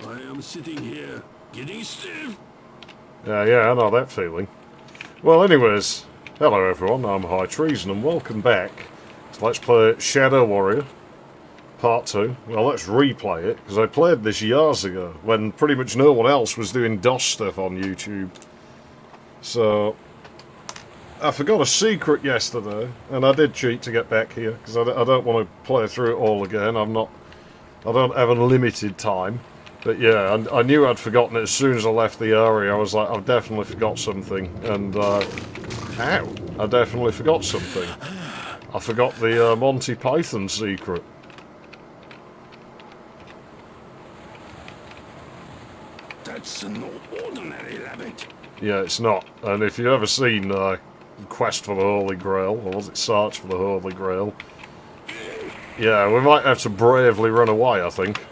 I am sitting here, getting stiff. Yeah, I know that feeling. Well, anyways, hello everyone, I'm High Treason, and welcome back to Let's Play Shadow Warrior Part 2. Well, let's replay it, because I played this years ago, when pretty much no one else was doing DOS stuff on YouTube. So, I forgot a secret yesterday, and I did cheat to get back here, because I don't want to play through it all again. I don't have unlimited time. But yeah, I knew I'd forgotten it as soon as I left the area. I was like, I've definitely forgot something. And, ow, I definitely forgot something. I forgot the Monty Python secret. That's no ordinary rabbit. Yeah, it's not. And if you've ever seen Quest for the Holy Grail, or was it Search for the Holy Grail? Yeah, we might have to bravely run away, I think.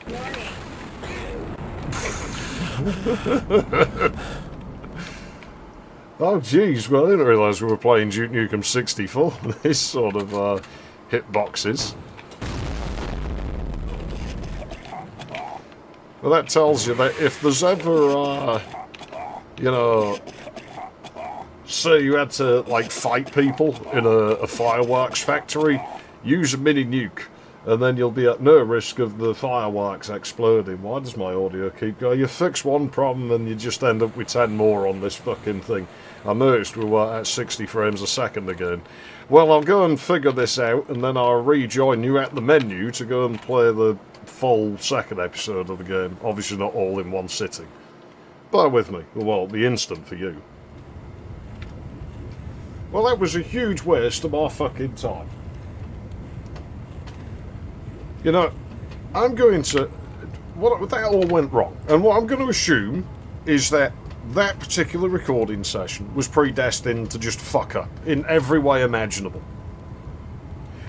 Oh jeez, well I didn't realise we were playing Duke Nukem 64, these sort of hitboxes. Well, that tells you that if there's ever, you know, say you had to, like, fight people in a fireworks factory, use a mini nuke. And then you'll be at no risk of the fireworks exploding. Why does my audio keep going? You fix one problem and you just end up with 10 more on this fucking thing. I noticed we were at 60 frames a second again. Well, I'll go and figure this out, and then I'll rejoin you at the menu to go and play the full second episode of the game. Obviously not all in one sitting. Bear with me. Well, the instant for you. Well, that was a huge waste of my fucking time. You know, I'm going to... that all went wrong. And what I'm going to assume is that that particular recording session was predestined to just fuck up in every way imaginable.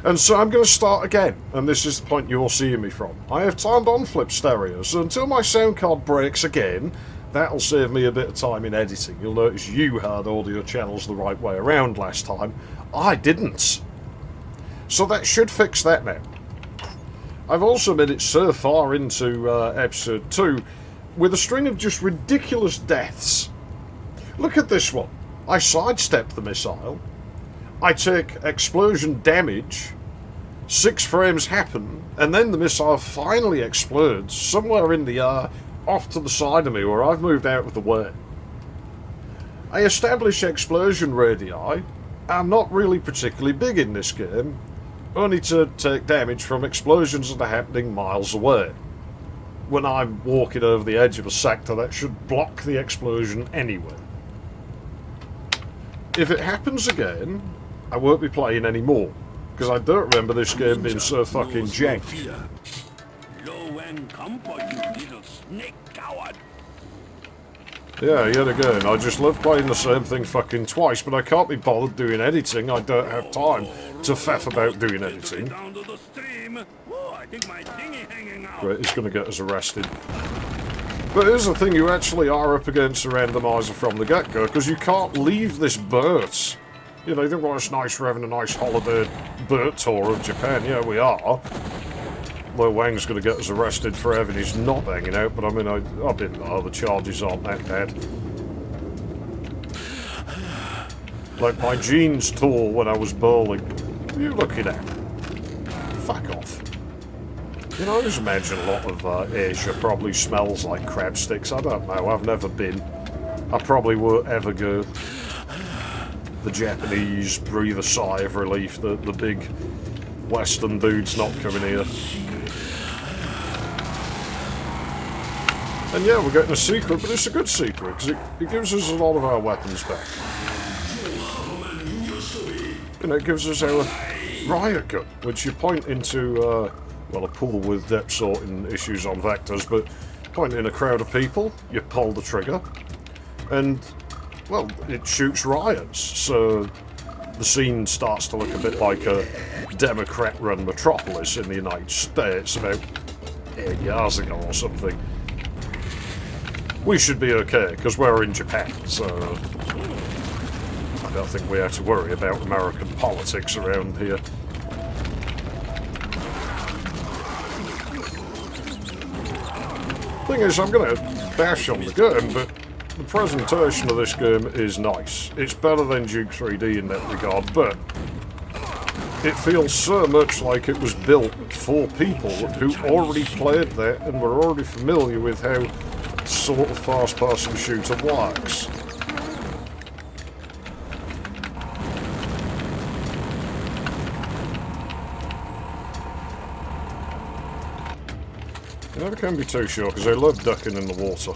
And so I'm going to start again. And this is the point you're seeing me from. I have turned on flip stereo, so until my sound card breaks again, that'll save me a bit of time in editing. You'll notice you had audio channels the right way around last time. I didn't. So that should fix that now. I've also made it so far into episode 2 with a string of just ridiculous deaths. Look at this one. I sidestep the missile. I take explosion damage. 6 frames happen, and then the missile finally explodes somewhere in the air off to the side of me where I've moved out of the way. I establish explosion radii are not really particularly big in this game, only to take damage from explosions that are happening miles away. When I'm walking over the edge of a sector that should block the explosion anyway. If it happens again, I won't be playing anymore, because I don't remember this game being so fucking jank. Yeah, yet again, I just love playing the same thing fucking twice, but I can't be bothered doing editing. I don't have time to faff about doing editing. Great, he's going to get us arrested. But here's the thing, you actually are up against a randomizer from the get-go, because you can't leave this boat. You know, you think, well, it's nice, we're having a nice holiday boat tour of Japan. Yeah, we are. Lo Wang's going to get us arrested forever, and he's not hanging out, but I mean, I've been there, the charges aren't that bad. Like my jeans tore when I was bowling. What are you looking at? Fuck off. You know, I just imagine a lot of Asia probably smells like crab sticks. I don't know, I've never been. I probably won't ever go. The Japanese breathe a sigh of relief that the big Western dude's not coming here. And yeah, we're getting a secret, but it's a good secret, because it gives us a lot of our weapons back. And it gives us our riot gun, which you point into, well, a pool with depth sorting issues on vectors, but point in a crowd of people, you pull the trigger, and, well, it shoots riots, so the scene starts to look a bit like a Democrat-run metropolis in the United States about 8 years ago or something. We should be okay, because we're in Japan, so I don't think we have to worry about American politics around here. Thing is, I'm going to bash on the game, but the presentation of this game is nice. It's better than Duke 3D in that regard, but it feels so much like it was built for people who already played that and were already familiar with how sort of first-person shooter works. You never can be too sure, because I love ducking in the water.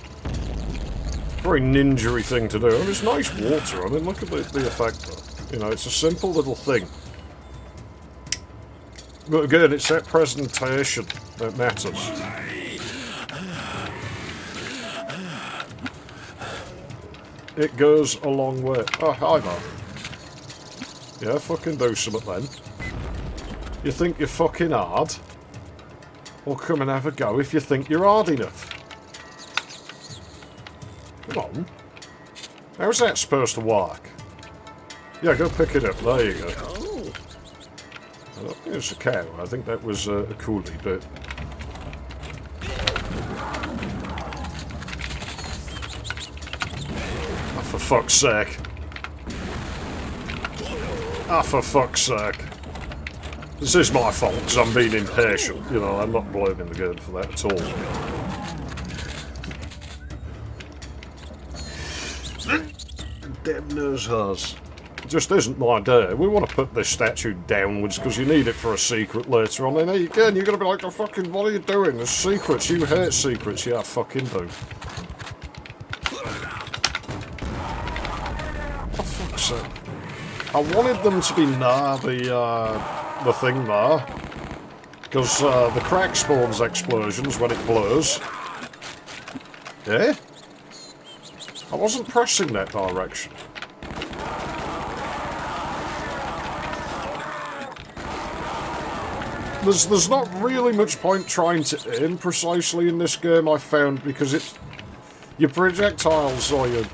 Very ninja-y thing to do. I mean, it's nice water. I mean, look at the effect, though. You know, it's a simple little thing. But again, it's that presentation that matters. It goes a long way. Oh, hi, man. Yeah, fucking do something then. You think you're fucking hard? Well, come and have a go if you think you're hard enough. Come on. How's that supposed to work? Yeah, go pick it up. There you go. I don't think it's a cow. I think that was a coolie, but... Oh, for fuck's sake. Ah, for fuck's sake. This is my fault, because I'm being impatient. You know, I'm not blaming the game for that at all. Damn nose hairs. It just isn't my day. We want to put this statue downwards, because you need it for a secret later on. And again, you're going to be like, oh, fucking, what are you doing? There's secrets. You hate secrets. Yeah, I fucking do. Oh, fuck's sake. I wanted them to be near the thing there, because the crack spawns explosions when it blows. Eh? I wasn't pressing that direction. There's not really much point trying to aim precisely in this game, I found, because your projectiles or your...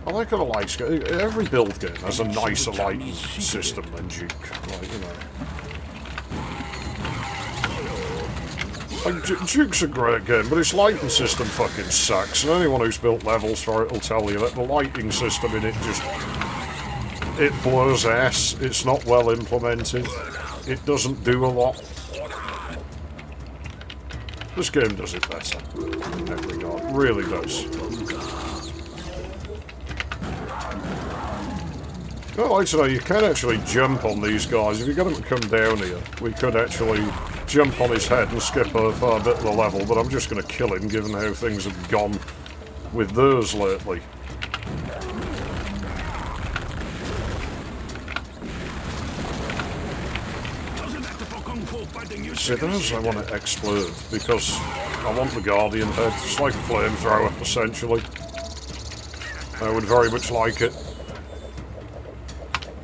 I like how the lights go. Every build game has a nicer lighting system than Duke, like, you know. Like, Duke's a great game, but its lighting system fucking sucks, and anyone who's built levels for it will tell you that the lighting system in it just... It blows ass, it's not well implemented, it doesn't do a lot. This game does it better in that regard, it really does. I'd like to know, you can actually jump on these guys. If you get them to come down here, we could actually jump on his head and skip a far bit of the level, but I'm just going to kill him, given how things have gone with those lately. See, those I want to explode, because I want the Guardian head. It's like a flamethrower, essentially. I would very much like it.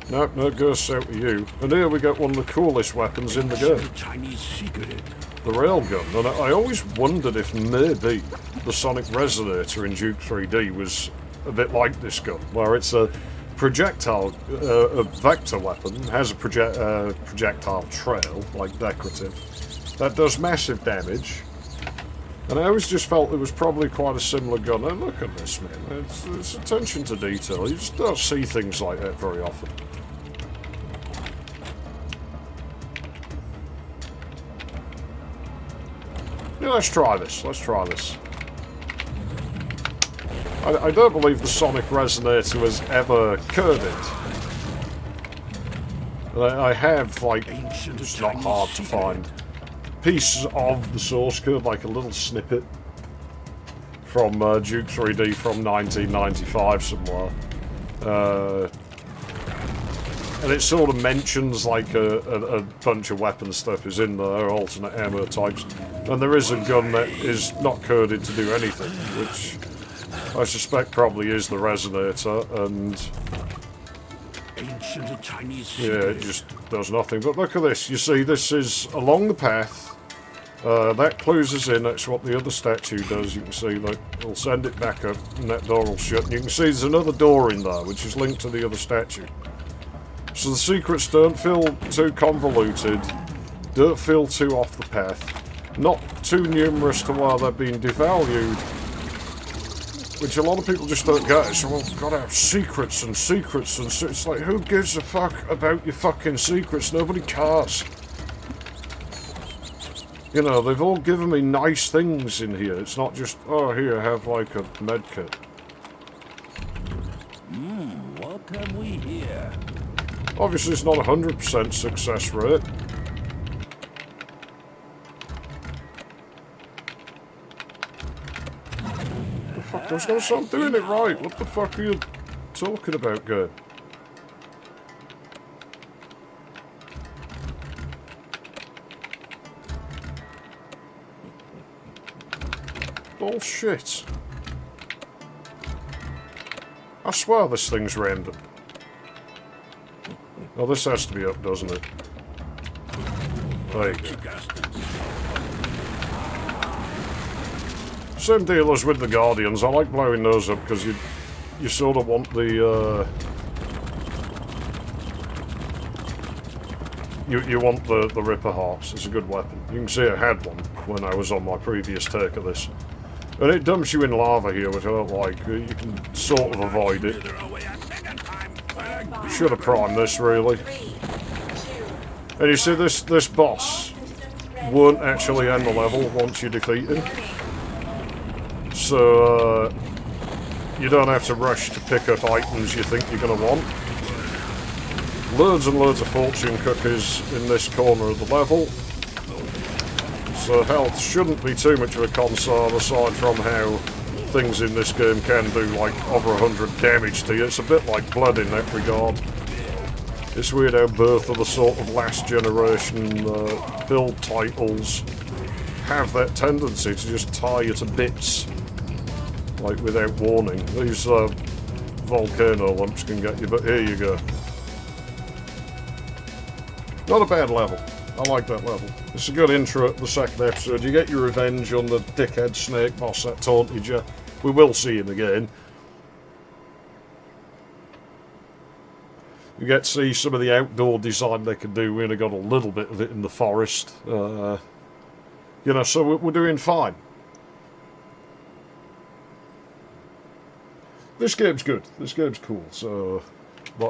Nope, no ghosts out with you. And here we get one of the coolest weapons in the game. The railgun. And I always wondered if maybe the Sonic Resonator in Duke 3D was a bit like this gun, where it's a projectile, a vector weapon, has a projectile trail, like decorative, that does massive damage. And I always just felt it was probably quite a similar gun. And look at this, man. It's attention to detail. You just don't see things like that very often. Yeah, let's try this. Let's try this. I don't believe the Sonic Resonator was ever coded. I have, like, it's not hard to find pieces of the source code, like a little snippet from Duke 3D from 1995 somewhere. And it sort of mentions like a bunch of weapon stuff is in there, alternate ammo types. And there is a gun that is not coded to do anything, which I suspect probably is the Resonator, and yeah, it just does nothing. But look at this, you see this is along the path, that clues us in, that's what the other statue does. You can see, like, we'll send it back up and that door will shut, and you can see there's another door in there which is linked to the other statue. So the secrets don't feel too convoluted, don't feel too off the path, not too numerous to where they're being devalued. Which a lot of people just don't get. So, well, gotta have secrets and secrets and it's like, who gives a fuck about your fucking secrets? Nobody cares. You know, they've all given me nice things in here. It's not just, oh, here, have like a medkit. What have we here? Obviously, it's not 100% success rate. I was going to say I'm doing it right. What the fuck are you talking about, game? Bullshit. I swear this thing's random. Oh, this has to be up, doesn't it? There you go. Same deal as with the Guardians. I like blowing those up because you sort of want the you want the Ripper Hearts. It's a good weapon. You can see I had one when I was on my previous take of this, and it dumps you in lava here, which I don't like. You can sort of avoid it. Should have primed this really. And you see this boss won't actually end the level once you defeat him. So, you don't have to rush to pick up items you think you're going to want. Loads and loads of fortune cookies in this corner of the level. So health shouldn't be too much of a concern aside from how things in this game can do like over 100 damage to you. It's a bit like Blood in that regard. It's weird how both of the sort of last generation build titles have that tendency to just tie you to bits. Like, without warning. These volcano lumps can get you, but here you go. Not a bad level. I like that level. It's a good intro to the second episode. You get your revenge on the dickhead snake boss that taunted you. We will see him again. You get to see some of the outdoor design they can do. We only got a little bit of it in the forest. You know, so we're doing fine. This game's good. This game's cool, so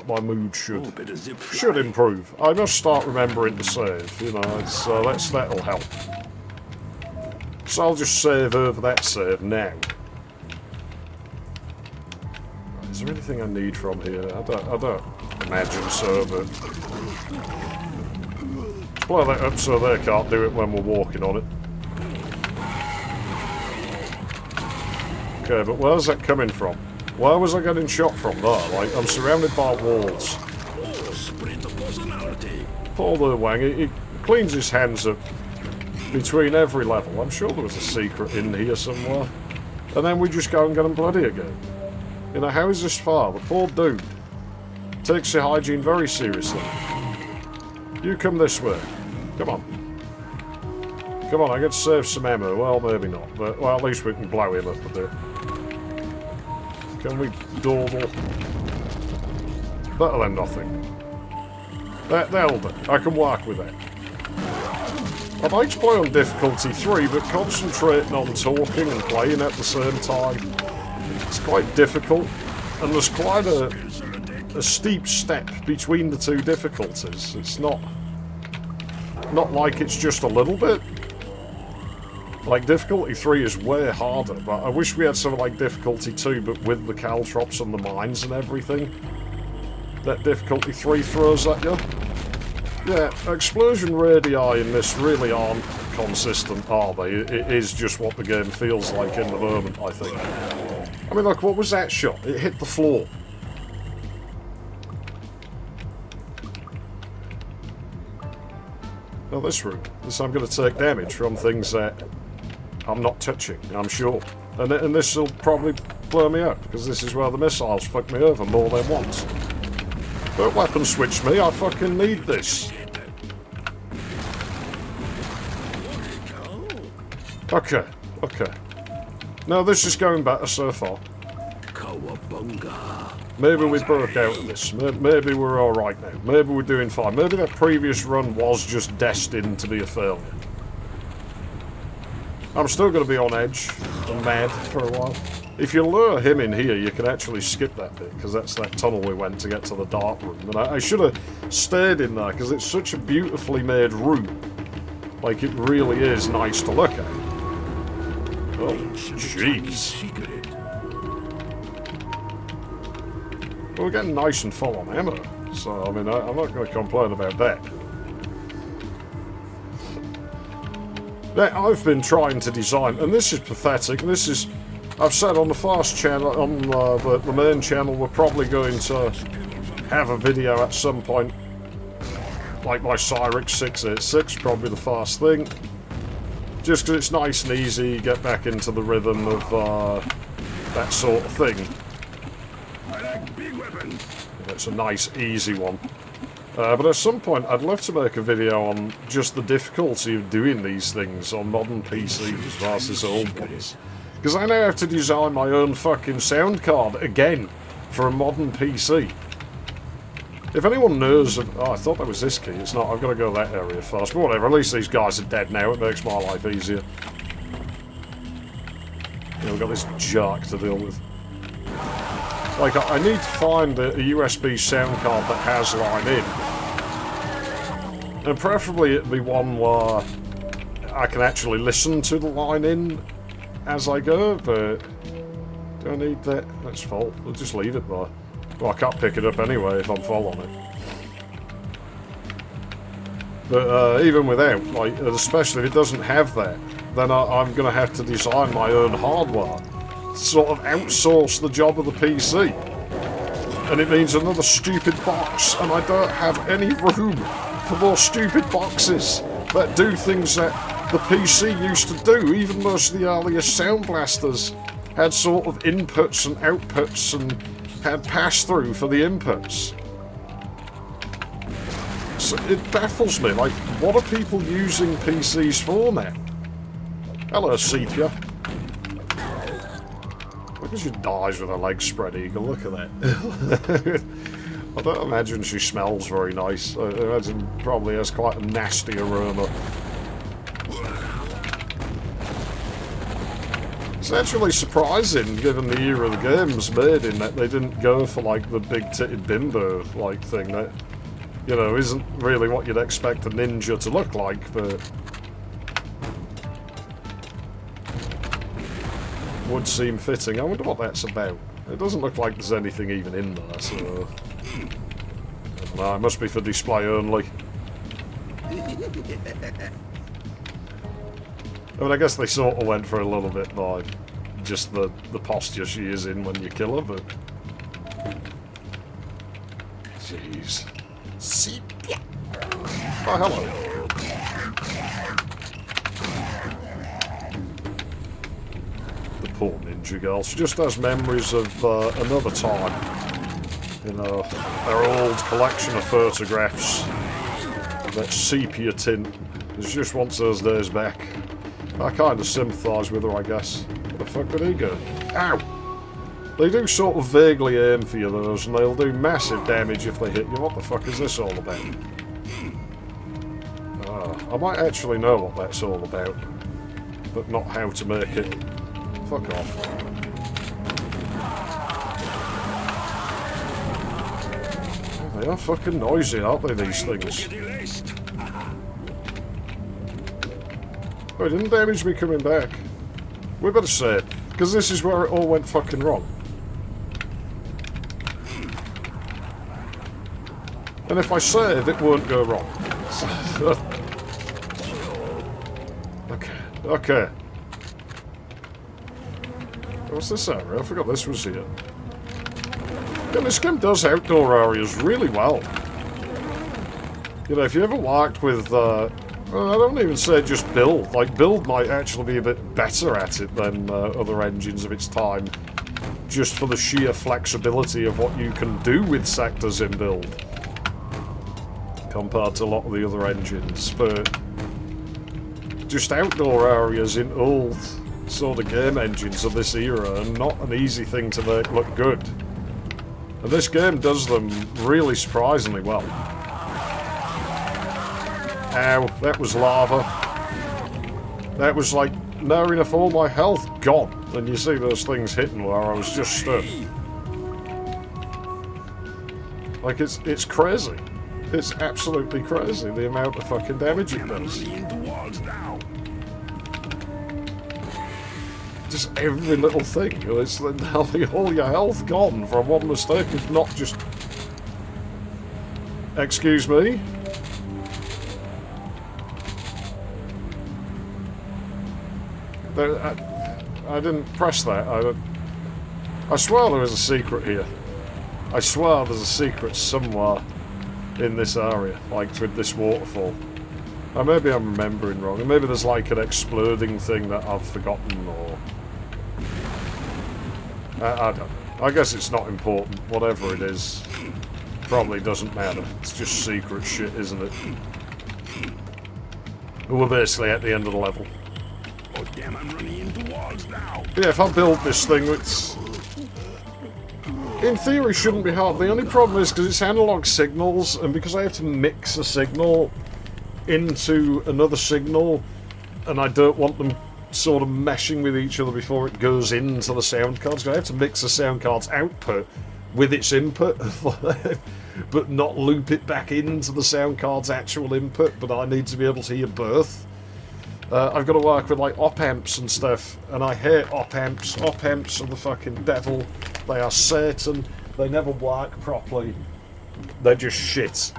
my mood should improve. I must start remembering to save, you know, that'll help. So I'll just save over that save now. Is there anything I need from here? I don't imagine so, but let's blow that up so they can't do it when we're walking on it. Okay, but where's that coming from? Where was I getting shot from there? Like, I'm surrounded by walls. Poor little Wang, he cleans his hands up between every level. I'm sure there was a secret in here somewhere. And then we just go and get him bloody again. You know, how is this far? The poor dude takes your hygiene very seriously. You come this way. Come on. Come on, I get to save some ammo. Well, maybe not. But, well, at least we can blow him up a bit. Can we dawdle? Better than nothing. That'll do. I can work with that. I'd like to play on difficulty 3, but concentrating on talking and playing at the same time, it's quite difficult. And there's quite a steep step between the two difficulties. It's not like it's just a little bit. Like, difficulty 3 is way harder, but I wish we had something like difficulty 2, but with the caltrops and the mines and everything that difficulty 3 throws at you. Yeah, explosion radii in this really aren't consistent, are they? It is just what the game feels like in the moment, I think. I mean, look, what was that shot? It hit the floor. Oh, this room. I'm going to take damage from things that I'm not touching, I'm sure. And this will probably blow me up, because this is where the missiles fuck me over more than once. Don't weapon switch me, I fucking need this. Okay. No, this is going better so far. Maybe we broke out of this. Maybe we're alright now. Maybe we're doing fine. Maybe that previous run was just destined to be a failure. I'm still going to be on edge and mad for a while. If you lure him in here, you can actually skip that bit, because that's that tunnel we went to get to the dark room. And I should have stayed in there, because it's such a beautifully made room. Like, it really is nice to look at. Oh, jeez. Well, we're getting nice and full on ammo, so, I mean, I'm not going to complain about that. Now, I've been trying to design, and this is pathetic, this is... I've said on the Fast channel, on the main channel, we're probably going to have a video at some point, like my Cyrix 686, probably the Fast thing. Just because it's nice and easy, you get back into the rhythm of that sort of thing. It's a nice, easy one. But at some point, I'd love to make a video on just the difficulty of doing these things on modern PCs versus old ones. Because I now have to design my own fucking sound card again for a modern PC. If anyone knows of... Oh, I thought that was this key. It's not. I've got to go that area first. But whatever, at least these guys are dead now. It makes my life easier. Yeah, we've got this jerk to deal with. Like, I need to find a USB sound card that has line in. And preferably it'd be one where I can actually listen to the line in as I go, but do I need that? That's full. We'll just leave it there. Well, I can't pick it up anyway if I'm full on it. But even without, like, especially if it doesn't have that, then I'm going to have to design my own hardware. Sort of outsource the job of the PC. And it means another stupid box, and I don't have any room for more stupid boxes that do things that the PC used to do. Even most of the earliest Sound Blasters had sort of inputs and outputs and had pass-through for the inputs. So it baffles me, like, what are people using PCs for now? Hello, Sepia. Look at she dies with her legs spread eagle, look at that. I don't imagine she smells very nice. I imagine probably has quite a nasty aroma. It's actually surprising, given the era the game's made, in that they didn't go for, like, the big-titted bimbo-like thing that, you know, isn't really what you'd expect a ninja to look like, but would seem fitting. I wonder what that's about. It doesn't look like there's anything even in there, so... I don't know, it must be for display only. I mean, I guess they sort of went for a little bit by just the posture she is in when you kill her, but... Jeez. Oh, hello. The poor ninja girl. She just has memories of another time. You know, her old collection of photographs. That sepia tint. She just wants those days back. I kind of sympathise with her, I guess. Where the fuck did he go? Ow! They do sort of vaguely aim for you, those, and they'll do massive damage if they hit you. What the fuck is this all about? I might actually know what that's all about, but not how to make it. Fuck off. They are fucking noisy, aren't they, these things? Oh, it didn't damage me coming back. We better say it, because this is where it all went fucking wrong. And if I save, it won't go wrong. Okay. What's this area? I forgot this was here. Yeah, this game does outdoor areas really well. You know, if you ever worked with, well, I don't even say just Build. Like, Build might actually be a bit better at it than other engines of its time. Just for the sheer flexibility of what you can do with sectors in Build. Compared to a lot of the other engines. But just outdoor areas in old sort of game engines of this era are not an easy thing to make look good. And this game does them really surprisingly well. Ow, that was lava. That was like near enough all my health gone. And you see those things hitting where I was just stood. Like, it's crazy. It's absolutely crazy, the amount of fucking damage it does. Just every little thing. It's all your health gone from one mistake, if not just... Excuse me? I didn't press that. I swear there was a secret here. I swear there's a secret somewhere in this area, like with this waterfall. Or maybe I'm remembering wrong. Or maybe there's like an exploding thing that I've forgotten, or... I don't know. I guess it's not important. Whatever it is, probably doesn't matter. It's just secret shit, isn't it? We're basically at the end of the level. Oh damn, I'm running into walls now. Yeah, if I build this thing, it's... In theory, shouldn't be hard. The only problem is because it's analog signals, and because I have to mix a signal into another signal, and I don't want them sort of meshing with each other before it goes into the sound cards, because I have to mix the sound card's output with its input, but not loop it back into the sound card's actual input, but I need to be able to hear both. I've got to work with like op amps and stuff, and I hate op amps. Op amps are the fucking devil. They are Satan. They never work properly. They're just shit.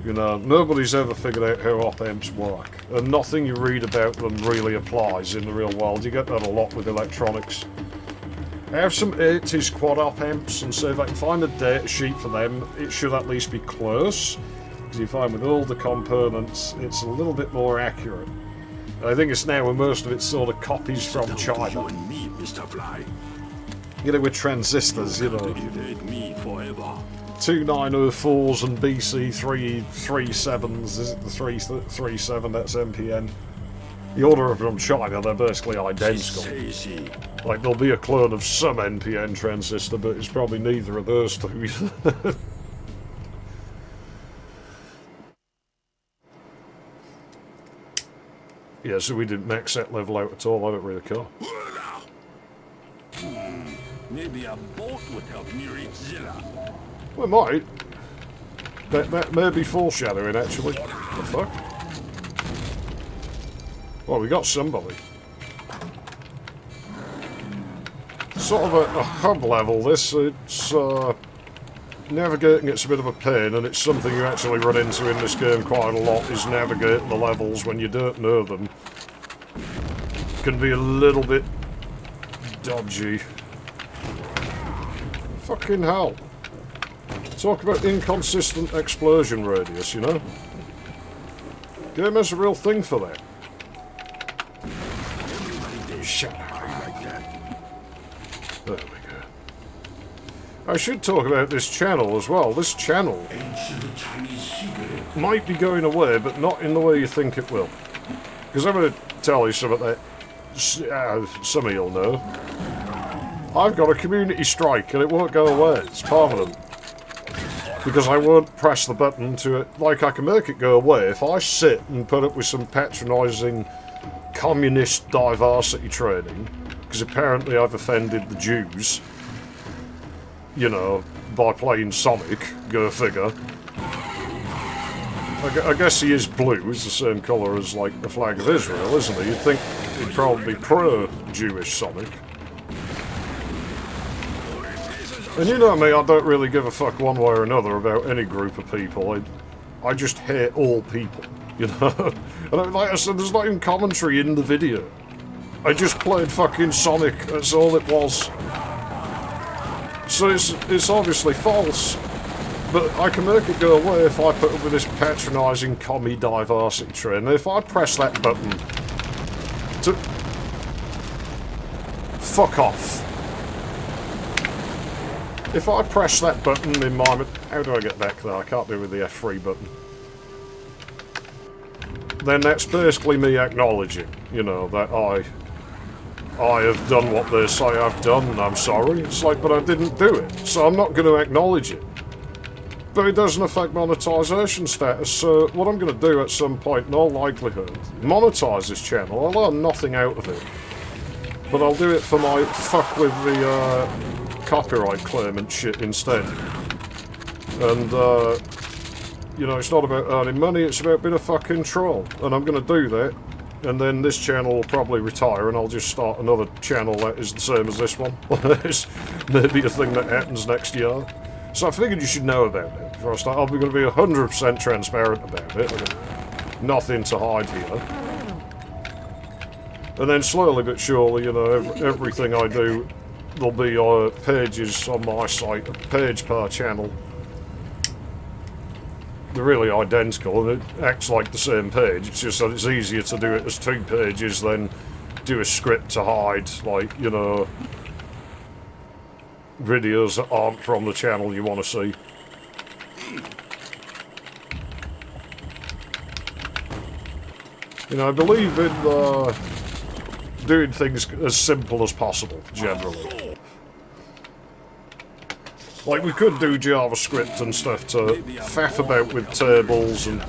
You know, nobody's ever figured out how op amps work, and nothing you read about them really applies in the real world. You get that a lot with electronics. I have some 80s quad op amps, and so if I can find a data sheet for them, it should at least be close. Because you find with all the components, it's a little bit more accurate. I think it's now where most of it's sort of copies from China. You and me, Mr. Fly. You know, with transistors, you know. Manipulate me forever. 2904s and BC337s, is it the 337, that's MPN. The order of them from China, they're basically identical. Like, there'll be a clone of some NPN transistor, but it's probably neither of those two. Yeah, so we didn't max that level out at all, I don't really care. Maybe a boat would help me reach Zilla. Well, it might. That may be foreshadowing, actually. The fuck? Well, we got somebody. Sort of a hub level, this. It's, navigating it's a bit of a pain, and it's something you actually run into in this game quite a lot, is navigating the levels when you don't know them. Can be a little bit dodgy. Fucking hell. Talk about inconsistent explosion radius, you know? Game has a real thing for that. Shut up. There we go. I should talk about this channel as well. This channel might be going away, but not in the way you think it will. Because I'm going to tell you something that some of you'll know. I've got a community strike and it won't go away. It's permanent. Because I won't press the button to it. Like, I can make it go away if I sit and put up with some patronising communist diversity training. Because apparently I've offended the Jews. You know, by playing Sonic, go figure. I guess he is blue, he's the same colour as, like, the flag of Israel, isn't he? You'd think he'd probably be pro-Jewish Sonic. And you know me, I don't really give a fuck one way or another about any group of people. I just hate all people, you know? And like I said, there's not even commentary in the video. I just played fucking Sonic, that's all it was. So it's obviously false, but I can make it go away if I put up with this patronising commie diversity train. If I press that button to... Fuck off. If I press that button in my... How do I get back there? I can't do it with the F3 button. Then that's basically me acknowledging, you know, that I have done what they say I've done, and I'm sorry. It's like, but I didn't do it, so I'm not going to acknowledge it. But it doesn't affect monetization status, so what I'm going to do at some point, in all likelihood, monetize this channel. I'll earn nothing out of it. But I'll do it for my fuck with the copyright claimant shit instead. And, you know, it's not about earning money, it's about being a fucking troll. And I'm going to do that. And then this channel will probably retire and I'll just start another channel that is the same as this one. It's maybe a thing that happens next year. So I figured you should know about it before I start. I'm going to be 100% transparent about it. I've got nothing to hide here. And then slowly but surely, you know, everything I do, there'll be pages on my site, a page per channel. They're really identical, and it acts like the same page. It's just that it's easier to do it as 2 pages than do a script to hide, like, you know, videos that aren't from the channel you want to see. You know, I believe in doing things as simple as possible, generally. Like, we could do JavaScript and stuff to faff about with tables and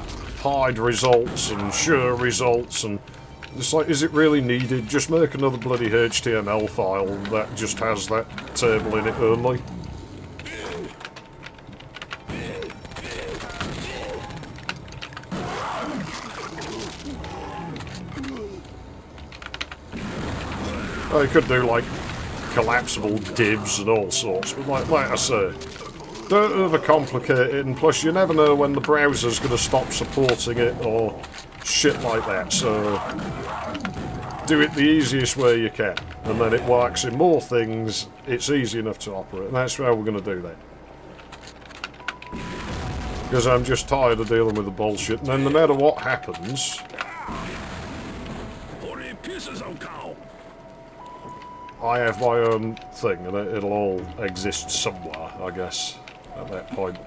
hide results and show results, and it's like, is it really needed? Just make another bloody HTML file that just has that table in it only. I could do, like, collapsible divs and all sorts, but like I say, don't overcomplicate it, and plus you never know when the browser's going to stop supporting it or shit like that, so do it the easiest way you can, and then it works in more things, it's easy enough to operate, and that's how we're going to do that. Because I'm just tired of dealing with the bullshit, and then no matter what happens, I have my own thing, and it'll all exist somewhere, I guess, at that point.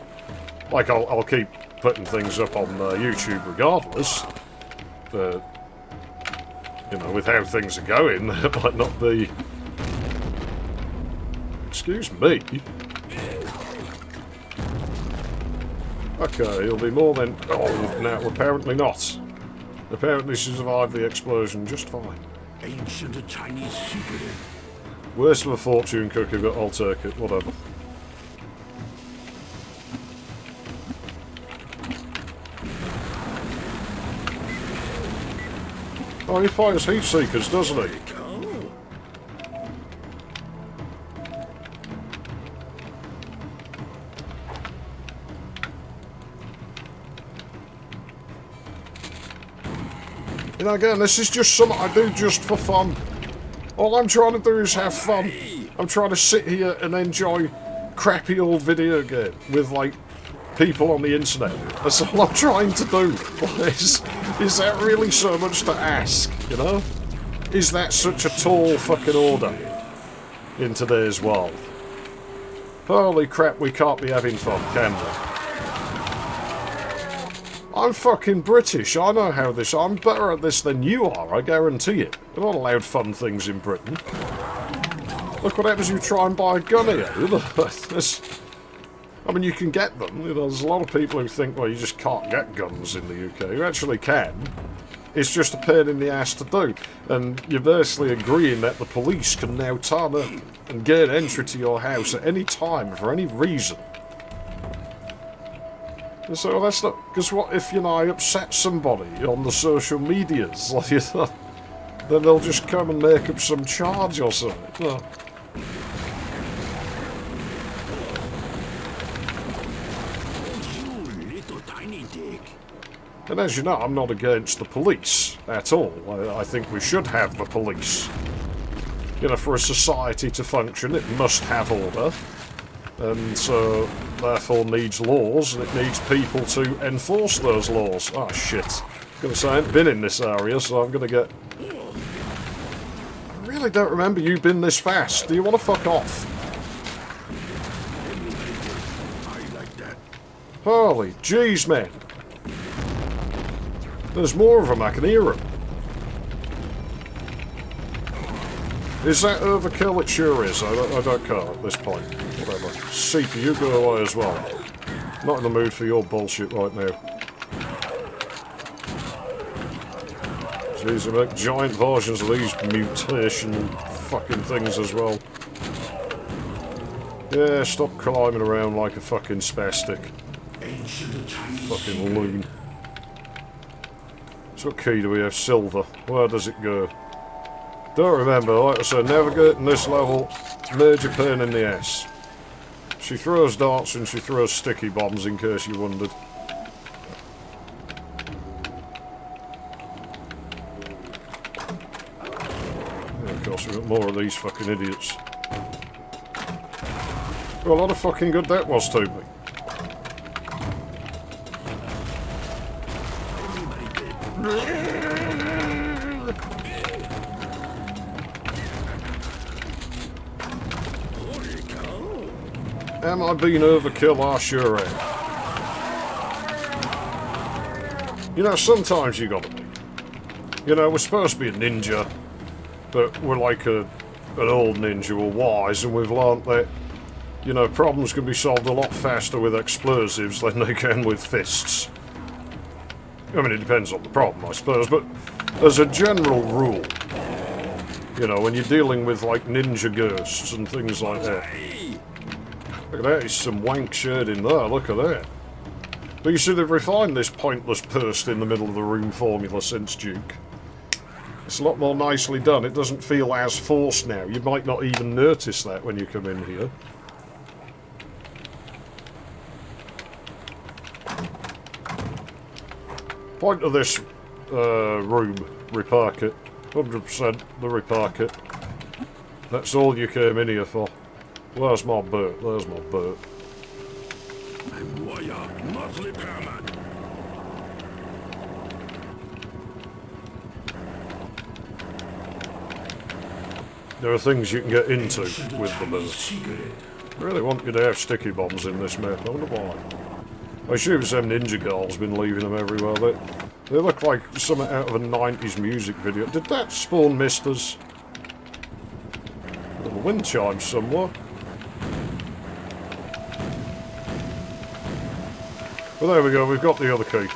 Like, I'll keep putting things up on YouTube regardless, but, you know, with how things are going, it might not be... Excuse me? Okay, it'll be more than... Oh, no, apparently not. Apparently she survived the explosion just fine. Ancient Chinese secret. Worst of a fortune cookie, but I'll take it, whatever. Oh, he fires heat seekers, doesn't he? You know, again, this is just something I do just for fun. All I'm trying to do is have fun. I'm trying to sit here and enjoy crappy old video game with, like, people on the internet. That's all I'm trying to do. Is that really so much to ask, you know? Is that such a tall fucking order in today's world? Holy crap, we can't be having fun, can we? I'm fucking British, I know how this... I'm better at this than you are, I guarantee it. We're not allowed fun things in Britain. Look what happens if you try and buy a gun here. I mean, you can get them. You know, there's a lot of people who think, well, you just can't get guns in the UK. You actually can. It's just a pain in the ass to do. And you're basically agreeing that the police can now turn up and gain entry to your house at any time for any reason. So that's not... Because what if, you know, I upset somebody on the social medias? Like, you know, then they'll just come and make up some charge or something. You know. And as you know, I'm not against the police at all. I think we should have the police. You know, for a society to function, it must have order. And so, therefore, needs laws, and it needs people to enforce those laws. Oh, shit. I'm going to say I ain't been in this area, so I'm going to get... I really don't remember you being this fast. Do you want to fuck off? Holy jeez, man. There's more of them, I can hear them. Is that overkill? It sure is. I don't care at this point. Whatever. Seeker, you go away as well. Not in the mood for your bullshit right now. Jeez, they make giant versions of these mutation fucking things as well. Yeah, stop climbing around like a fucking spastic. Fucking loon. So what key do we have? Silver. Where does it go? Don't remember, like I said, navigating this level, major pain in the ass. She throws darts and she throws sticky bombs, in case you wondered. Yeah, of course, we've got more of these fucking idiots. Well, a lot of fucking good that was to me. Am I being overkill? I sure am. You know, sometimes you gotta be. You know, we're supposed to be a ninja, but we're like an old ninja, we're wise, and we've learnt that, you know, problems can be solved a lot faster with explosives than they can with fists. I mean, it depends on the problem, I suppose, but as a general rule, you know, when you're dealing with, like, ninja ghosts and things like that. Look at that, there's some wank shirt in there, look at that. But you see, they've refined this pointless post in the middle of the room formula since Duke. It's a lot more nicely done, it doesn't feel as forced now. You might not even notice that when you come in here. Point of this room, repair kit. 100% the repair kit. That's all you came in here for. Where's my boat? There's my boat. There are things you can get into with the boat. I really want you to have sticky bombs in this map, I wonder why. I assume some ninja girl's been leaving them everywhere. They look like something out of a 90s music video. Did that spawn misters? A little wind chime somewhere. Well, there we go, we've got the other key.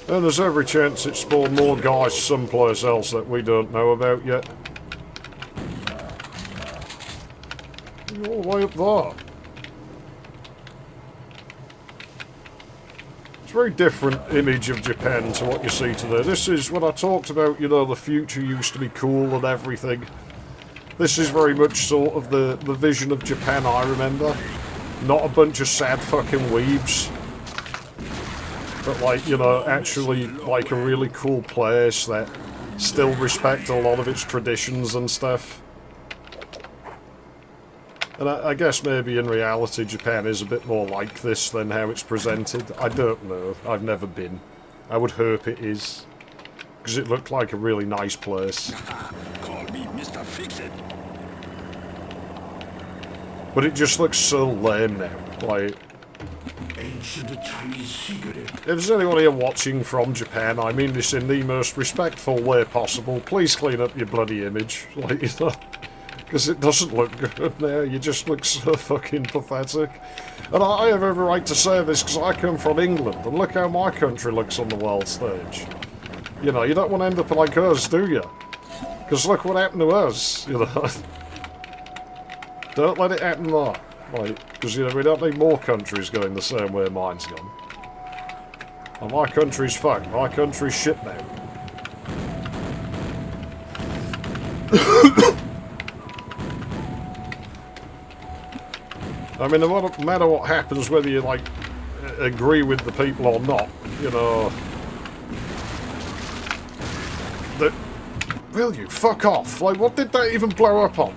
And there's every chance it spawned more guys someplace else that we don't know about yet. You're all the way up there. It's a very different image of Japan to what you see today. This is when I talked about, you know, the future used to be cool and everything. This is very much sort of the vision of Japan I remember. Not a bunch of sad fucking weebs. But, like, you know, actually, like, a really cool place that still respect a lot of its traditions and stuff. And I guess maybe in reality Japan is a bit more like this than how it's presented. I don't know. I've never been. I would hope it is. Because it looked like a really nice place. Call me Mr. Fix-It. But it just looks so lame now. Like... If there's anyone here watching from Japan, I mean this in the most respectful way possible, please clean up your bloody image, like, you know, because it doesn't look good now, you just look so fucking pathetic. And I have every right to say this because I come from England, and look how my country looks on the world stage. You know, you don't want to end up like us, do you? Because look what happened to us, you know. Don't let it happen there. Like, because, you know, we don't need more countries going the same way mine's gone. And my country's fucked. My country's shit now. I mean, no matter what happens, whether you, like, agree with the people or not, you know... Will you? Fuck off! Like, what did that even blow up on?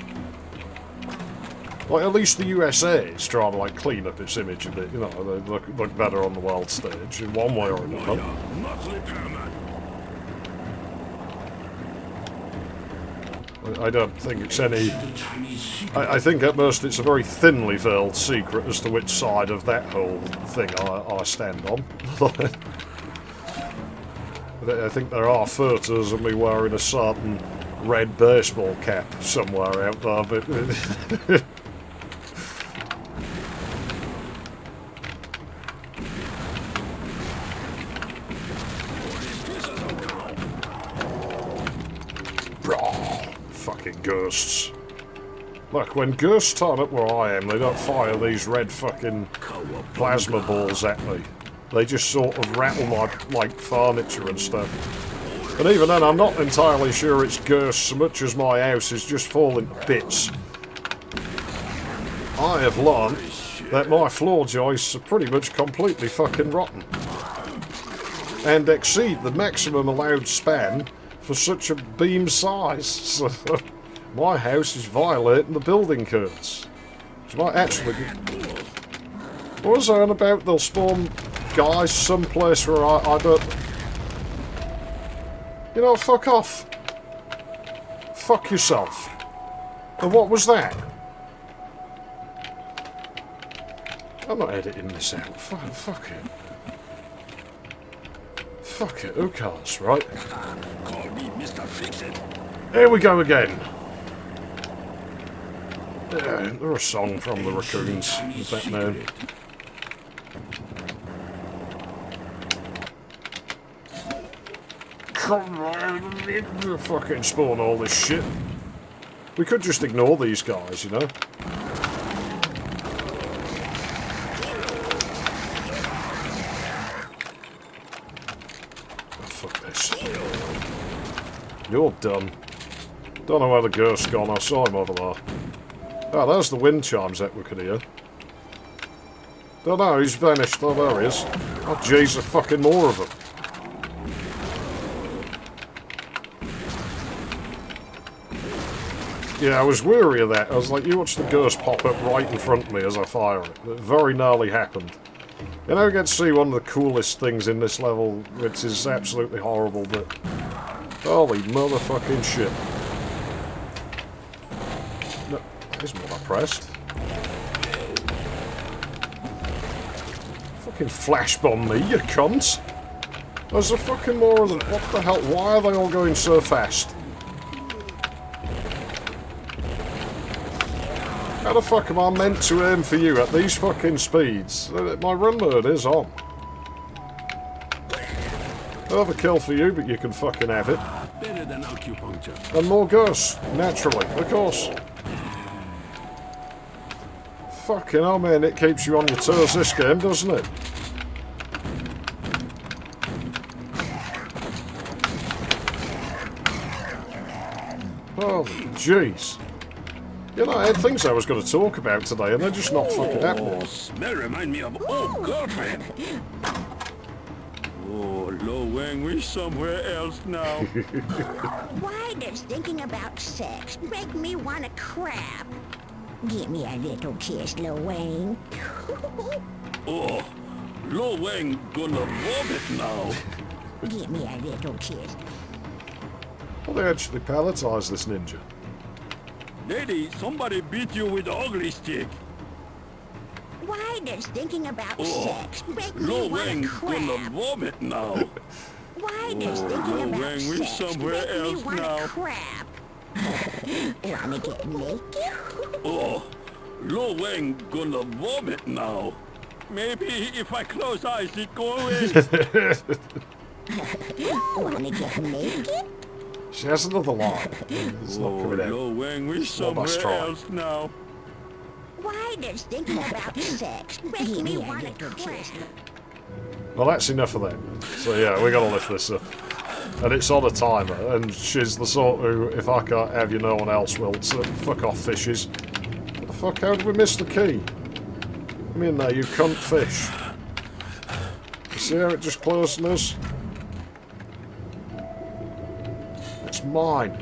Like, at least the USA is trying to, like, clean up its image a bit, you know, they look better on the world stage, in one way or another. I don't think it's any... I think at most it's a very thinly veiled secret as to which side of that whole thing I stand on. I think there are photos of me wearing a certain red baseball cap somewhere out there, but... Fucking ghosts. Look, when ghosts turn up where I am, they don't fire these red fucking plasma balls at me. They just sort of rattle my, like, furniture and stuff. And even then, I'm not entirely sure it's ghosts so much as my house is just falling to bits. I have learned that my floor joists are pretty much completely fucking rotten. And exceed the maximum allowed span for such a beam size. So my house is violating the building codes. Which might actually be... What was I on about? They'll spawn guys someplace where I don't... You know, fuck off. Fuck yourself. And what was that? I'm not editing this out. Fuck it. Fuck it, who cares, right? Call me Mr. Fix-It. Here we go again. Yeah, they're a song from the Raccoons. Is that known? Come on, fucking spawn all this shit. We could just ignore these guys, you know? You're done. Don't know where the ghost's gone. I saw him over there. Oh, there's the wind chimes that we could hear. Don't know, he's vanished. Oh, there he is. Oh, jeez, there's fucking more of them. Yeah, I was weary of that. I was like, you watch the ghost pop up right in front of me as I fire it. It very nearly happened. You know, I get to see one of the coolest things in this level, which is absolutely horrible, but... Holy motherfucking shit. No, that isn't what I pressed. Fucking flash bomb me, you cunt! There's a fucking more of them. What the hell? Why are they all going so fast? How the fuck am I meant to aim for you at these fucking speeds? My run mode is on. I'll have a kill for you, but you can fucking have it. Better than acupuncture. And more ghosts, naturally, of course. Fucking hell, man, it keeps you on your toes, this game, doesn't it? Holy jeez. You know, I had things I was going to talk about today, and they're just not fucking happening. Smell remind me of old girlfriend. Oh, Lo Wang, we're somewhere else now. Why does thinking about sex make me want to crap? Give me a little kiss, Lo Wang. Oh, Lo Wang gonna vomit now. Give me a little kiss. Well, they actually palletized this ninja. Lady, somebody beat you with the ugly stick. Why does thinking about sex make Lo me want Wang to gonna crap? vomit now. Why does thinking Lo about Wang, we're sex somewhere make me else want now. to crap? Wanna get naked? Oh, Lo Wang gonna vomit now. Maybe if I close eyes, it go away. Wanna get naked? She has another line. It's not coming out. Lo Wang, we're somewhere try. else now. Why does thinking about sex make me want to crap? Well, that's enough of that. So yeah, we gotta lift this up. And it's on a timer, and she's the sort who, if I can't have you, no one else will. So fuck off, fishes. What the fuck, how did we miss the key? Come in there, you cunt fish. You see how it just closed on us? It's mine.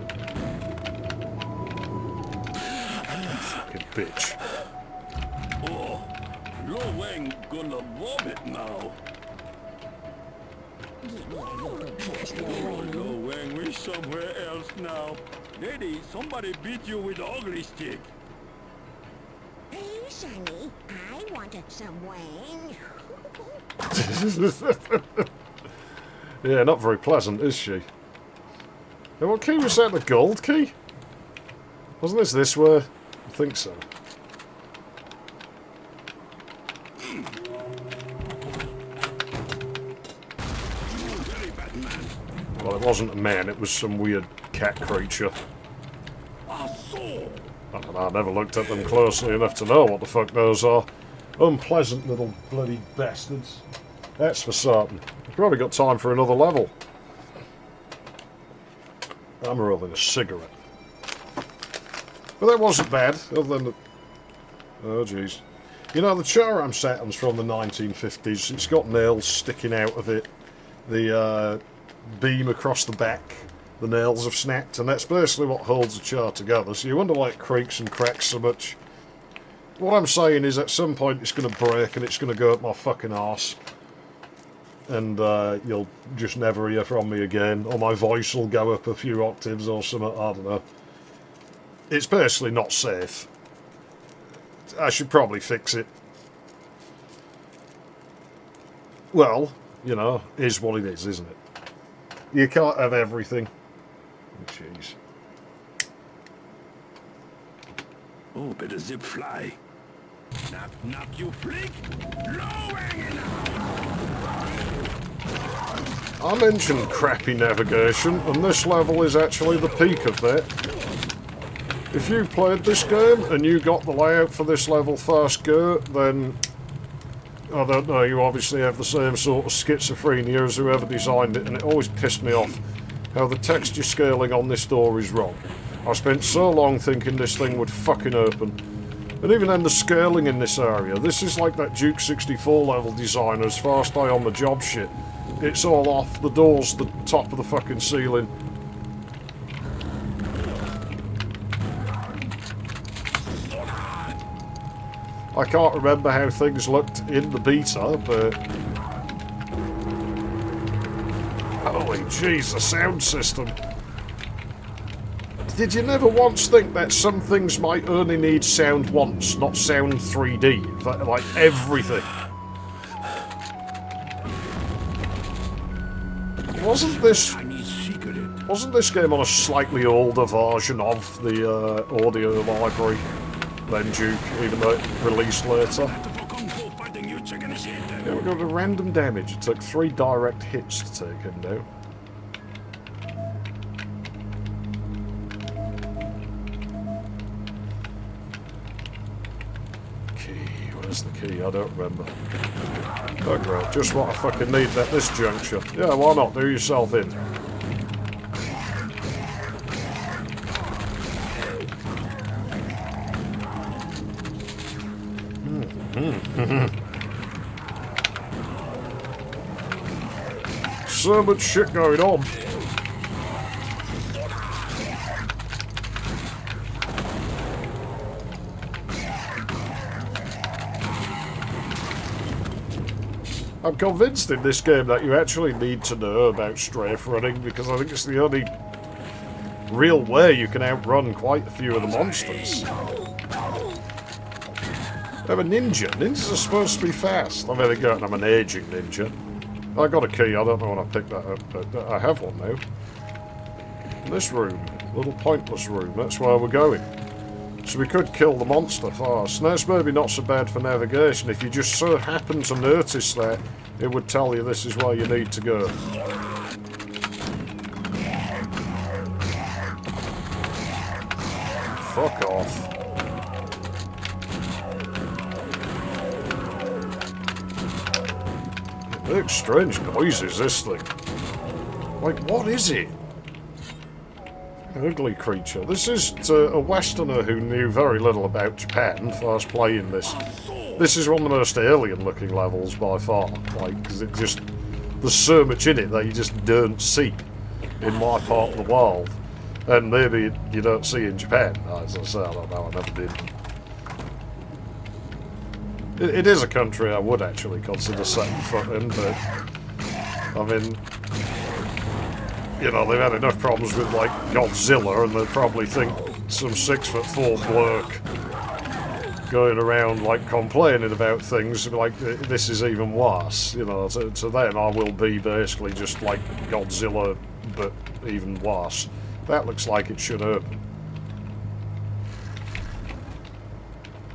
Fucking bitch. Oh, Lo Wang gonna vomit now. Give me a little kiss, Lo Oh, Wang. Lo Wang, we're somewhere else now. Lady, somebody beat you with the ugly stick. Hey, Sonny, I wanted some wang. Yeah, not very pleasant, is she? And what key was that? The gold key? Wasn't this way? I think so. Well, it wasn't a man, it was some weird cat creature. I don't know, I never looked at them closely enough to know what the fuck those are. Unpleasant little bloody bastards. That's for certain. We've probably got time for another level. I'm rolling a cigarette. But that wasn't bad, other than the... Oh, jeez. You know, the chair I'm sat on's from the 1950s. It's got nails sticking out of it. The beam across the back, the nails have snapped, and that's basically what holds the chair together. So you wonder why it creaks and cracks so much. What I'm saying is at some point it's going to break and it's going to go up my fucking arse. And you'll just never hear from me again, or my voice will go up a few octaves or something, I don't know. It's basically not safe. I should probably fix it. Well, you know, is what it is, isn't it? You can't have everything. Jeez. Oh, better zip fly. Nap, nap, you freak! Low hanging I mentioned crappy navigation, and this level is actually the peak of that. If you played this game and you got the layout for this level first go, then I don't know, you obviously have the same sort of schizophrenia as whoever designed it, and it always pissed me off how the texture scaling on this door is wrong. I spent so long thinking this thing would fucking open. And even then the scaling in this area, this is like that Duke 64 level designer's first day on the job shit. It's all off, the door's the top of the fucking ceiling. I can't remember how things looked in the beta, but... Holy jeez, the sound system. Did you never once think that some things might only need sound once, not sound 3D? Like everything. Wasn't this game on a slightly older version of the audio library than Duke, even though it released later? Yeah, we got a random damage. It took 3 direct hits to take him down. Key, where's the key? I don't remember. Oh great, just what I fucking need at this juncture. Yeah, why not? Do yourself in. So much shit going on. I'm convinced in this game that you actually need to know about strafe running, because I think it's the only real way you can outrun quite a few of the monsters. I'm a ninja. Ninjas are supposed to be fast. I mean, again, I'm an aging ninja. I got a key. I don't know when I picked that up, but I have one now. In this room. Little pointless room. That's where we're going. So we could kill the monster first. Now, it's maybe not so bad for navigation. If you just so happen to notice that, it would tell you this is where you need to go. Fuck off. It makes strange noises, this thing. Like, what is it? An ugly creature. This is to a Westerner who knew very little about Japan first playing this. This is one of the most alien-looking levels by far. Like, because it just... There's so much in it that you just don't see in my part of the world. And maybe you don't see in Japan. As I say, I don't know, I never did. It is a country I would actually consider setting foot in, but... I mean... You know, they've had enough problems with, like, Godzilla, and they probably think some 6'4" bloke going around like complaining about things like this is even worse. You know, to them I will be basically just like Godzilla, but even worse. That looks like it should open.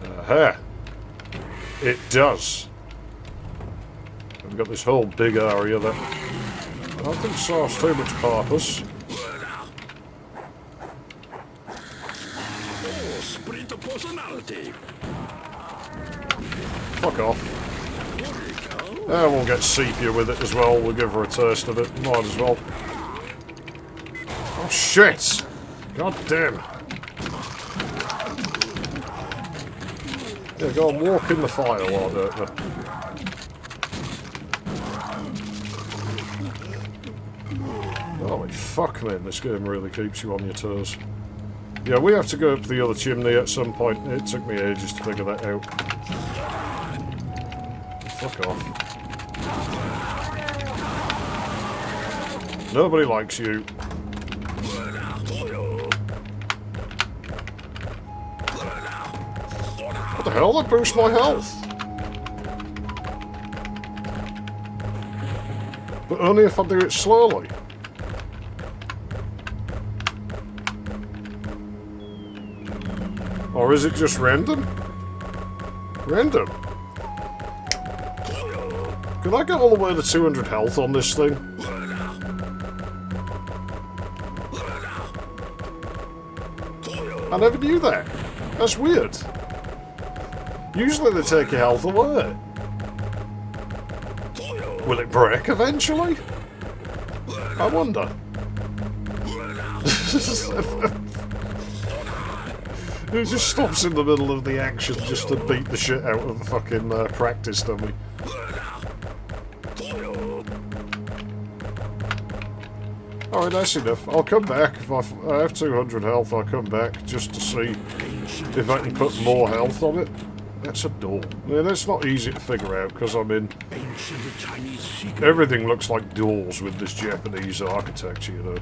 Aha! It does. We've got this whole big area that I don't think serves too much purpose. Oh, sprinter personality. Fuck off. We'll get sepia with it as well. We'll give her a taste of it. Might as well. Oh shit! God damn. Yeah, go and walk in the fire, why don't you? Holy fuck, man, this game really keeps you on your toes. Yeah, we have to go up the other chimney at some point. It took me ages to figure that out. Fuck off. Nobody likes you. What the hell? That boosts my health. But only if I do it slowly. Or is it just random? Random. Can I get all the way to 200 health on this thing? I never knew that. That's weird. Usually they take your health away. Will it break eventually? I wonder. It just stops in the middle of the action just to beat the shit out of the fucking practice dummy. Alright, that's enough. I'll come back. If I have 200 health, I'll come back just to see if I can put more health on it. That's a door. Yeah, that's not easy to figure out because I mean, everything looks like doors with this Japanese architecture, you know.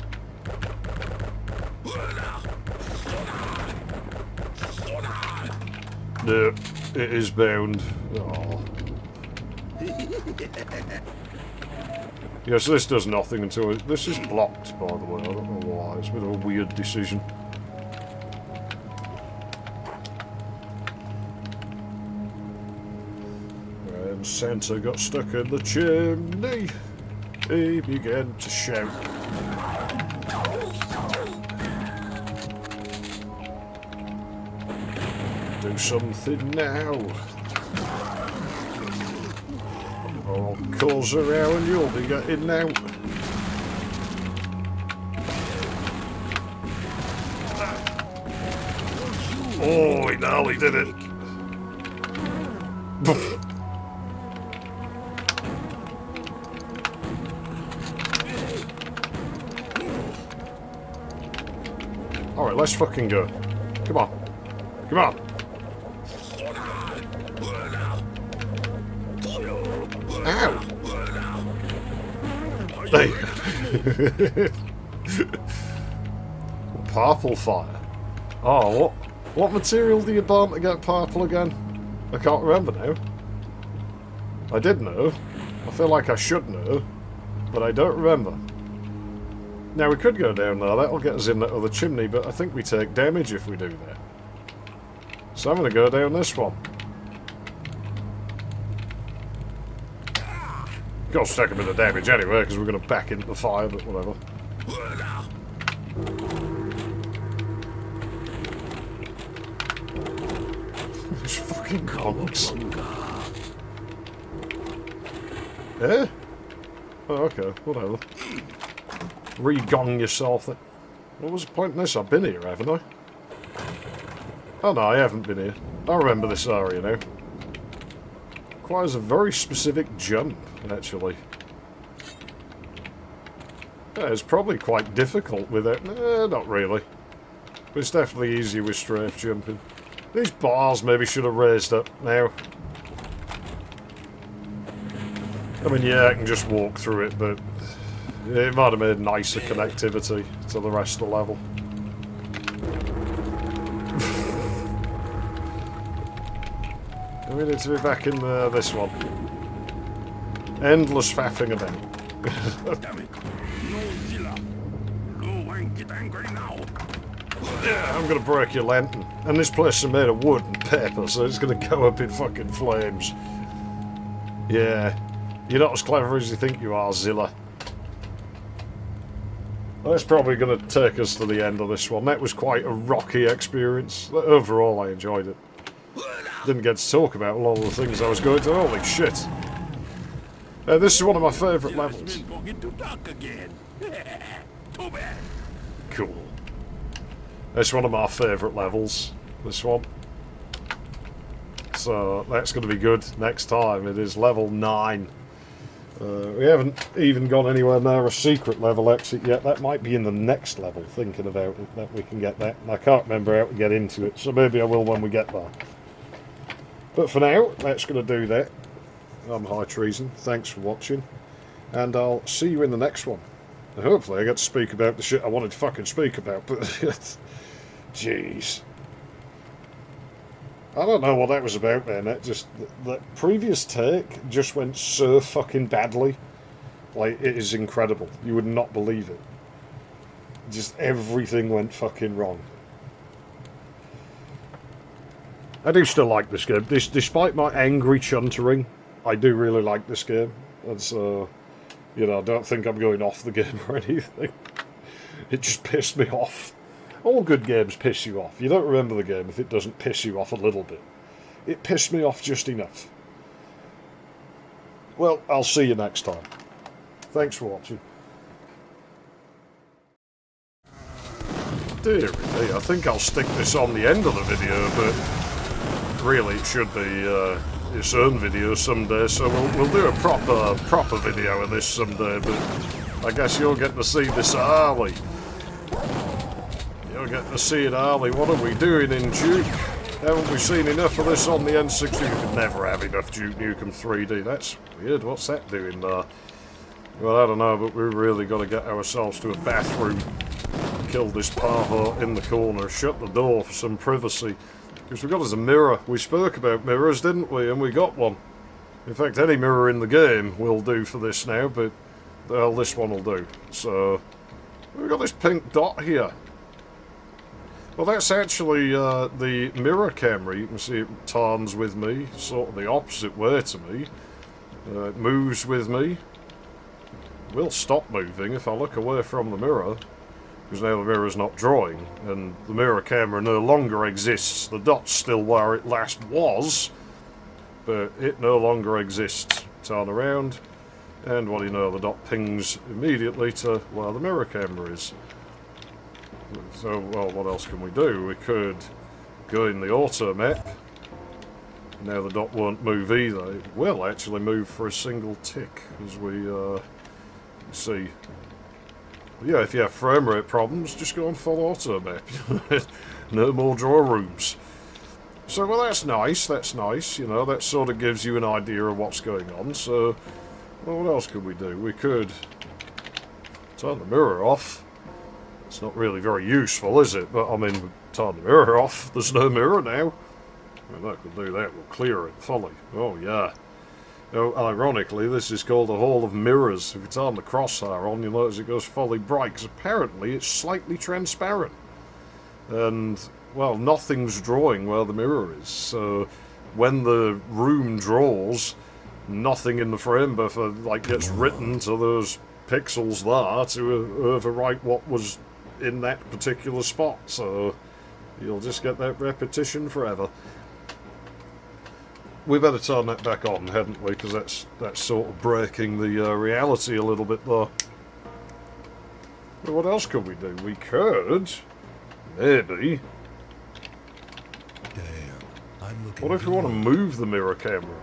No, it is bound. Oh. Yes, this does nothing until it... This is blocked, by the way. I don't know why. It's a bit of a weird decision. And Santa got stuck in the chimney. He began to shout. Do something now. Or I'll cause a row and you'll be getting out. Oh, he nearly did it. Alright, let's fucking go. Come on. Come on. Ow! Hey. Purple fire. Oh, what material do you burn to get purple again? I can't remember now. I did know. I feel like I should know. But I don't remember. Now we could go down there, that'll get us in that other chimney, but I think we take damage if we do that. So I'm going to go down this one. Got to take a bit of damage anyway, because we're going to back into the fire, but whatever. These fucking gongs. Eh? Oh, okay, whatever. Re-gong yourself. What was the point in this? I've been here, haven't I? Oh no, I haven't been here. I remember this area now. Requires a very specific jump, actually. Yeah, it's probably quite difficult with it. Not really. But it's definitely easier with strafe jumping. These bars maybe should have raised up now. I mean, yeah, I can just walk through it, but it might have made nicer connectivity to the rest of the level. We need to be back in this one. Endless faffing about. Damn it. No Zilla. Lo Wang, get angry now. Yeah, I'm gonna break your lantern. And this place is made of wood and paper, so it's gonna go up in fucking flames. Yeah. You're not as clever as you think you are, Zilla. That's probably going to take us to the end of this one. That was quite a rocky experience. Overall, I enjoyed it. Didn't get to talk about a lot of the things I was going to. Holy shit. This is one of my favourite levels. Cool. It's one of my favourite levels, this one. So, that's going to be good next time. It is level 9. We haven't even gone anywhere near a secret level exit yet. That might be in the next level, thinking about it, that we can get that. And I can't remember how to get into it, so maybe I will when we get there. But for now, that's going to do that. I'm High Treason. Thanks for watching. And I'll see you in the next one. And hopefully I get to speak about the shit I wanted to fucking speak about, but... Jeez. I don't know what that was about, man. That just... That previous take just went so fucking badly. Like, it is incredible. You would not believe it. Just everything went fucking wrong. I do still like this game. Despite my angry chuntering, I do really like this game. And so, you know, I don't think I'm going off the game or anything. It just pissed me off. All good games piss you off. You don't remember the game if it doesn't piss you off a little bit. It pissed me off just enough. Well, I'll see you next time. Thanks for watching. Dear me, I think I'll stick this on the end of the video, but really it should be its own video someday, so we'll do a proper video of this someday, but I guess you'll get to see this early. You'll get to see it early. What are we doing in Duke? Haven't we seen enough of this on the N60? You could never have enough Duke Nukem 3D. That's weird. What's that doing there? Well, I don't know, but we've really got to get ourselves to a bathroom. Kill this parvo in the corner. Shut the door for some privacy. Because we got us a mirror. We spoke about mirrors, didn't we? And we got one. In fact, any mirror in the game will do for this now, but well, this one will do. So, we've got this pink dot here. Well, that's actually the mirror camera. You can see it turns with me, sort of the opposite way to me. It moves with me. It will stop moving if I look away from the mirror, because now the mirror's not drawing, and the mirror camera no longer exists. The dot's still where it last was, but it no longer exists. Turn around, and what do you know, the dot pings immediately to where the mirror camera is. So, well, what else can we do? We could go in the auto map. Now the dot won't move either. It will actually move for a single tick, as we see. But yeah, if you have frame rate problems, just go on full auto map. No more draw rooms. So, well, that's nice, you know, that sort of gives you an idea of what's going on. So, well, what else could we do? We could turn the mirror off. It's not really very useful, is it? But, I mean, turn the mirror off. There's no mirror now. Well, that could do that. We'll clear it fully. Oh, yeah. Oh, ironically, this is called a Hall of Mirrors. If you turn the crosshair on, you'll notice it goes fully bright, because apparently it's slightly transparent. And, well, nothing's drawing where the mirror is. So, when the room draws, nothing in the frame buffer, like, gets written to those pixels there to overwrite what was in that particular spot, so you'll just get that repetition forever. We better turn that back on, hadn't we? Because that's sort of breaking the reality a little bit there. But what else could we do? We could maybe. Damn, I'm looking. What if we want to move the mirror camera?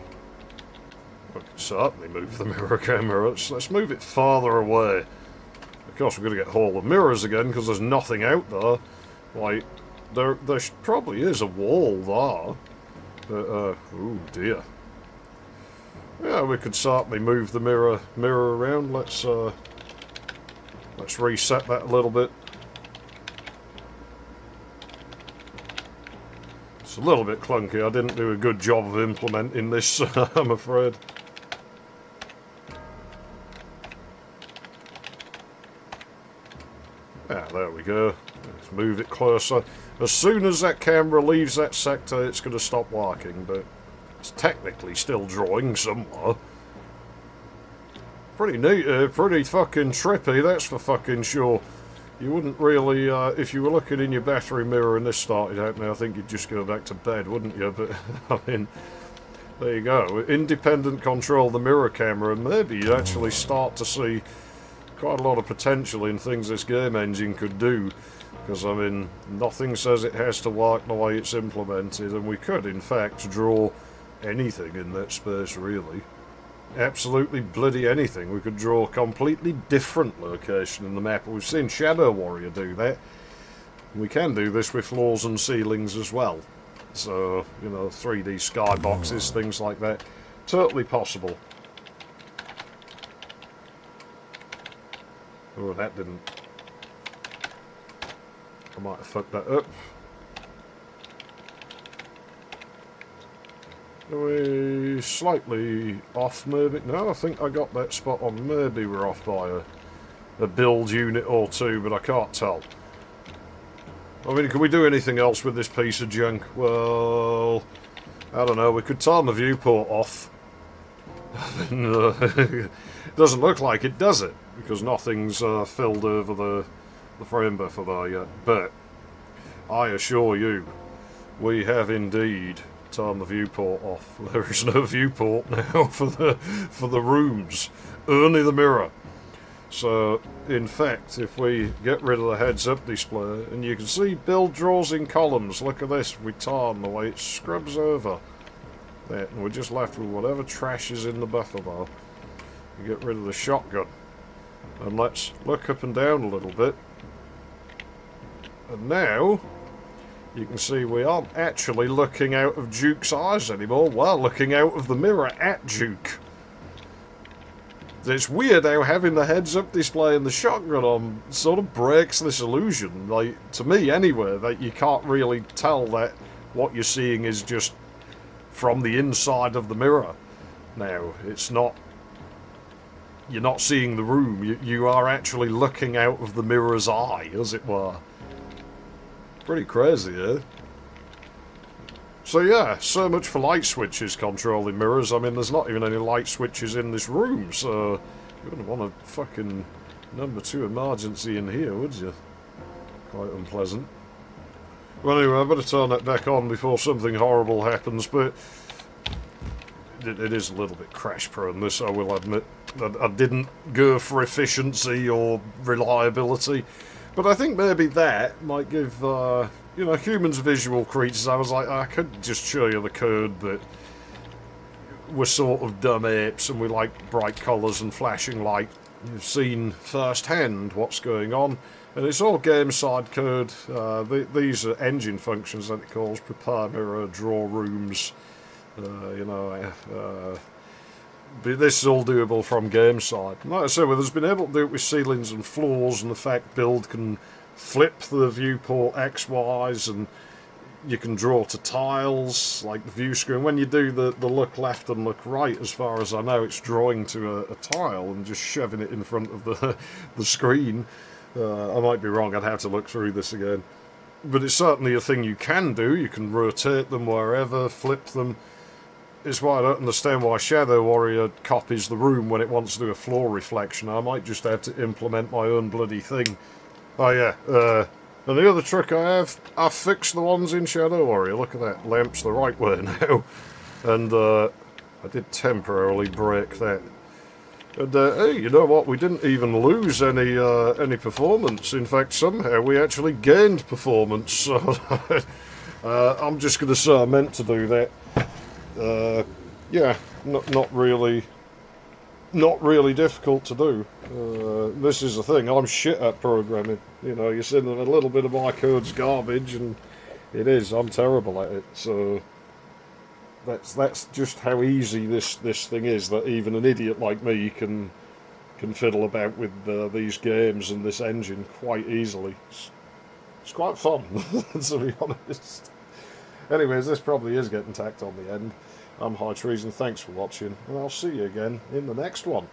We could certainly move the mirror camera. Let's move it farther away. Of course, we're going to get Hall of Mirrors again, because there's nothing out there. Like, there probably is a wall there. But, oh dear. Yeah, we could certainly move the mirror around. Let's reset that a little bit. It's a little bit clunky. I didn't do a good job of implementing this, I'm afraid. Ah, there we go. Let's move it closer. As soon as that camera leaves that sector, it's going to stop working, but it's technically still drawing somewhere. Pretty neat, pretty fucking trippy, that's for fucking sure. You wouldn't really, if you were looking in your bathroom mirror and this started happening, I think you'd just go back to bed, wouldn't you? But, I mean, there you go. Independent control the mirror camera, and maybe you actually start to see quite a lot of potential in things this game engine could do. Because, I mean, nothing says it has to work the way it's implemented, and we could, in fact, draw anything in that space, really. Absolutely bloody anything. We could draw a completely different location in the map. We've seen Shadow Warrior do that. We can do this with floors and ceilings as well. So, you know, 3D skyboxes, things like that. Totally possible. Oh, that didn't... I might have fucked that up. Are we slightly off, maybe? No, I think I got that spot on. Maybe we're off by a build unit or two, but I can't tell. I mean, can we do anything else with this piece of junk? Well, I don't know. We could turn the viewport off. It doesn't look like it, does it? Because nothing's filled over the frame buffer there yet. But I assure you, we have indeed turned the viewport off. There is no viewport now for the rooms, only the mirror. So, in fact, if we get rid of the heads-up display, and you can see build draws in columns. Look at this. We turn the way it scrubs over that, and we're just left with whatever trash is in the buffer bar. We get rid of the shotgun. And let's look up and down a little bit. And now, you can see we aren't actually looking out of Duke's eyes anymore. We're looking out of the mirror at Duke. It's weird how having the heads-up display and the shotgun on sort of breaks this illusion. Like, to me anyway, that you can't really tell that what you're seeing is just from the inside of the mirror. Now, it's not... You're not seeing the room. You are actually looking out of the mirror's eye, as it were. Pretty crazy, eh? So yeah, so much for light switches controlling mirrors. I mean, there's not even any light switches in this room, so you wouldn't want a fucking number 2 emergency in here, would you? Quite unpleasant. Well, anyway, I better turn that back on before something horrible happens, but it is a little bit crash-prone, this, I will admit. I didn't go for efficiency or reliability. But I think maybe that might give, you know, humans visual creatures. I was like, I could just show you the code, but we're sort of dumb apes and we like bright colours and flashing light. You've seen firsthand what's going on. And it's all game side code. These are engine functions that it calls prepare mirror, draw rooms, you know, but this is all doable from game side. And like I said, well, there's been able to do it with ceilings and floors, and the fact build can flip the viewport X-Ys, and you can draw to tiles, like the view screen. When you do the look left and look right, as far as I know, it's drawing to a tile and just shoving it in front of the screen. I might be wrong, I'd have to look through this again. But it's certainly a thing you can do. You can rotate them wherever, flip them. It's why I don't understand why Shadow Warrior copies the room when it wants to do a floor reflection. I might just have to implement my own bloody thing. Oh yeah, and the other trick I have, I fixed the ones in Shadow Warrior. Look at that, lamp's the right way now. And I did temporarily break that. And hey, you know what, we didn't even lose any performance. In fact, somehow we actually gained performance. So I'm just going to say I meant to do that. Yeah, not really difficult to do. This is the thing, I'm shit at programming. You know, you're saying that a little bit of my code's garbage, and it is. I'm terrible at it. So that's just how easy this thing is. That even an idiot like me can fiddle about with these games and this engine quite easily. It's quite fun, to be honest. Anyways, this probably is getting tacked on the end. I'm High Treason, thanks for watching, and I'll see you again in the next one.